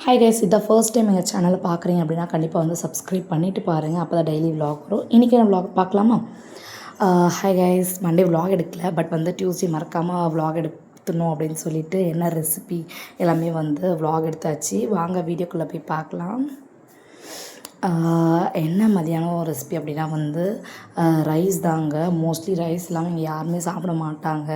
Hi guys, இதான் first time எங்கள் சேனலை பார்க்குறீங்க அப்படின்னா கண்டிப்பாக வந்து சப்ஸ்கிரைப் பண்ணிவிட்டு பாருங்கள். அப்போ தான் டெய்லி விலாக் வரும். இன்றைக்கி நான் விலாக் பார்க்கலாமா? ஹாய் கைஸ், மண்டே விலாக் எடுக்கல, பட் வந்து டியூஸ்டே மறக்காமல் விலாக் எடுத்துணும் அப்படின்னு சொல்லிட்டு என்ன ரெசிபி எல்லாமே வந்து விலாக் எடுத்தாச்சு. வாங்க வீடியோக்குள்ளே போய் பார்க்கலாம். என்ன மதியானம் ரெசிபி அப்படின்னா வந்து ரைஸ் தாங்க. மோஸ்ட்லி ரைஸ் இல்லாமல் இங்கே யாருமே சாப்பிட மாட்டாங்க.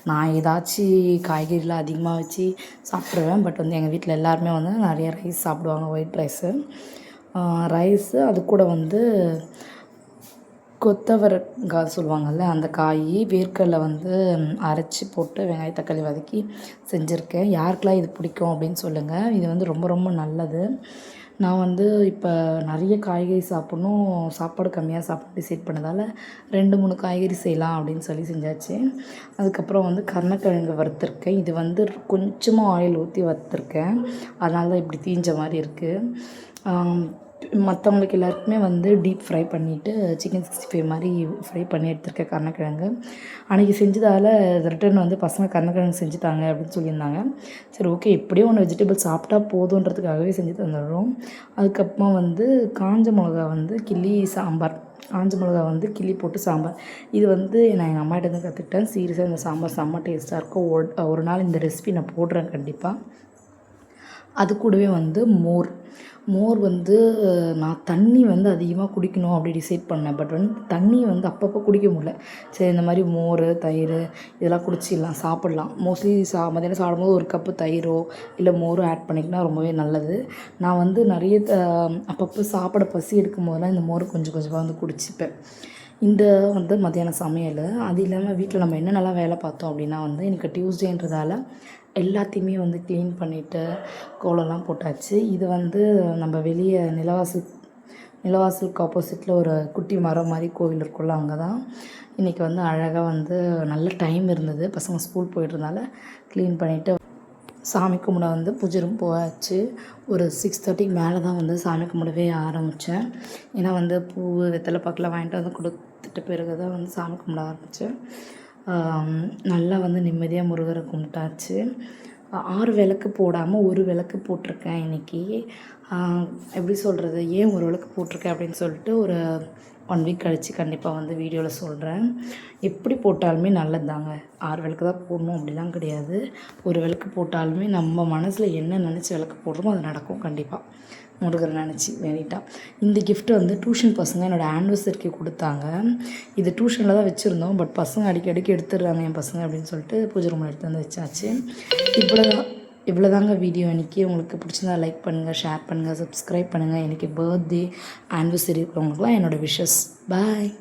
நான் ஏதாச்சும் காய்கறிலாம் அதிகமாக வச்சு சாப்பிட்ருவேன். பட் வந்து எங்கள் வீட்டில் எல்லாருமே வந்து நிறைய ரைஸ் சாப்பிடுவாங்க, ஒயிட் ரைஸு. அது கூட வந்து கொத்தவரங்காய் சொல்லுவாங்கள்ல, அந்த காய் வேர்க்கடலை வந்து அரைச்சி போட்டு வெங்காய தக்காளி வதக்கி செஞ்சுருக்கேன். யாருக்கெல்லாம் இது பிடிக்கும் அப்படின்னு சொல்லுங்கள். இது வந்து ரொம்ப ரொம்ப நல்லது. நான் வந்து இப்போ நிறைய காய்கறி சாப்பிட்ணும், சாப்பாடு கம்மியாக சாப்பிட்டு டிசைட் பண்ணதால் 2-3 காய்கறி செய்யலாம் அப்படின்னு சொல்லி செஞ்சாச்சு. அதுக்கப்புறம் வந்து கருணக்கிழங்கு வறுத்துருக்கேன். இது வந்து கொஞ்சமாக ஆயில் ஊற்றி வறுத்துருக்கேன், அதனால தான் இப்படி தீஞ்ச மாதிரி இருக்குது. மற்றவங்களுக்கு எல்லாருக்குமே வந்து டீப் ஃப்ரை பண்ணிவிட்டு சிக்கன் 65 மாதிரி ஃப்ரை பண்ணி எடுத்துருக்கேன் கருணக்கிழங்கு. அன்றைக்கி செஞ்சதால் ரிட்டன் வந்து பசங்க கருணக்கிழங்கு செஞ்சுட்டாங்க அப்படின்னு சொல்லியிருந்தாங்க. சரி, ஓகே, எப்படியும் ஒன்று வெஜிடபிள் சாப்பிட்டா போதுன்றதுக்காகவே செஞ்சு தந்துடுறோம். அதுக்கப்புறமா வந்து காஞ்ச மிளகா வந்து கிள்ளி சாம்பார், காஞ்ச மிளகா வந்து கிள்ளி போட்டு சாம்பார். இது வந்து நான் எங்கள் அம்மாகிட்டேருந்து கற்றுக்கிட்டேன். சீரியஸாக இந்த சாம்பார் செம்ம டேஸ்ட்டாக இருக்கும். ஒரு நாள் இந்த ரெசிபி நான் போடுறேன் கண்டிப்பாக. அது கூடவே வந்து மோர் வந்து நான் தண்ணி வந்து அதிகமாக குடிக்கணும் அப்படி டிசைட் பண்ணேன். பட் வந்து தண்ணி வந்து அப்பப்போ குடிக்க முடியல. சரி, இந்த மாதிரி மோர், தயிர் இதெல்லாம் குடிச்சிடலாம், சாப்பிட்லாம். மோஸ்ட்லி மதியானம் சாப்பிடும்போது ஒரு கப்பு தயிரோ இல்லை மோரோ ஆட் பண்ணிக்கினா ரொம்பவே நல்லது. நான் வந்து நிறைய அப்பப்போ சாப்பிட பசி எடுக்கும் போதெல்லாம் இந்த மோர் கொஞ்சம் கொஞ்சமாக வந்து குடிச்சிப்பேன். இந்த வந்து மத்தியான சமையல். அது இல்லாமல் வீட்டில் நம்ம என்னென்னலாம் வேலை பார்த்தோம் அப்படின்னா வந்து எனக்கு டியூஸ்டேன்றதால எல்லாத்தையுமே வந்து க்ளீன் பண்ணிவிட்டு கோலம்லாம் போட்டாச்சு. இது வந்து நம்ம வெளியே நிலவாசலுக்கு ஆப்போசிட்டில் ஒரு குட்டி மரம் மாதிரி கோவில் இருக்குல்ல, அங்கே தான் இன்றைக்கி வந்து அழகாக வந்து நல்ல டைம் இருந்தது. பசங்க ஸ்கூல் போய்ட்டுருந்தால க்ளீன் பண்ணிவிட்டு சாமி கும்பிட வந்து பூஜை ரூம் போயாச்சு. ஒரு 6:30க்கு மேலே தான் வந்து சாமி கும்பிடவே ஆரம்பித்தேன். ஏன்னா வந்து பூ வெத்தலை பாக்கெலாம் வாங்கிட்டு வந்து கொடுத்துட்ட பிறகு தான் வந்து சாமி கும்பிட ஆரம்பித்தேன். நல்லா வந்து நிம்மதியாக முருகரை கும்பிட்டாச்சு. 6 விளக்கு போடாமல் 1 விளக்கு போட்டிருக்கேன் இன்றைக்கி. எப்படி சொல்கிறது, ஏன் 1 விளக்கு போட்டிருக்கேன் அப்படின்னு சொல்லிட்டு ஒரு 1 வீக் கழித்து கண்டிப்பாக வந்து வீடியோவில் சொல்கிறேன். எப்படி போட்டாலுமே நல்லது தாங்க. 6 விளக்கு தான் போடணும் அப்படிலாம் கிடையாது. 1 விளக்கு போட்டாலுமே நம்ம மனசில் என்ன நினச்சி விளக்கு போடுறோமோ அது நடக்கும் கண்டிப்பாக, முருகரை நினச்சி வேண்டிட்டா. இந்த கிஃப்ட்டு வந்து டியூஷன் பசங்க என்னோடய ஆனிவர்சரிக்கு கொடுத்தாங்க. இது டியூஷனில் தான் வச்சுருந்தோம், பட் பசங்க அடிக்கடிக்கு எடுத்துடுறாங்க என் பசங்க அப்படின்னு சொல்லிட்டு பூஜை ரூமில் எடுத்து வந்து வச்சாச்சு. இவ்வளோதாங்க வீடியோ. இன்றைக்கி உங்களுக்கு பிடிச்சிருந்தா லைக் பண்ணுங்கள், ஷேர் பண்ணுங்கள், சப்ஸ்கிரைப் பண்ணுங்கள். இன்றைக்கி பர்த்டே ஆனிவர்சரி இருக்கிறவங்களுக்குலாம் என்னோடய விஷஸ். பாய்.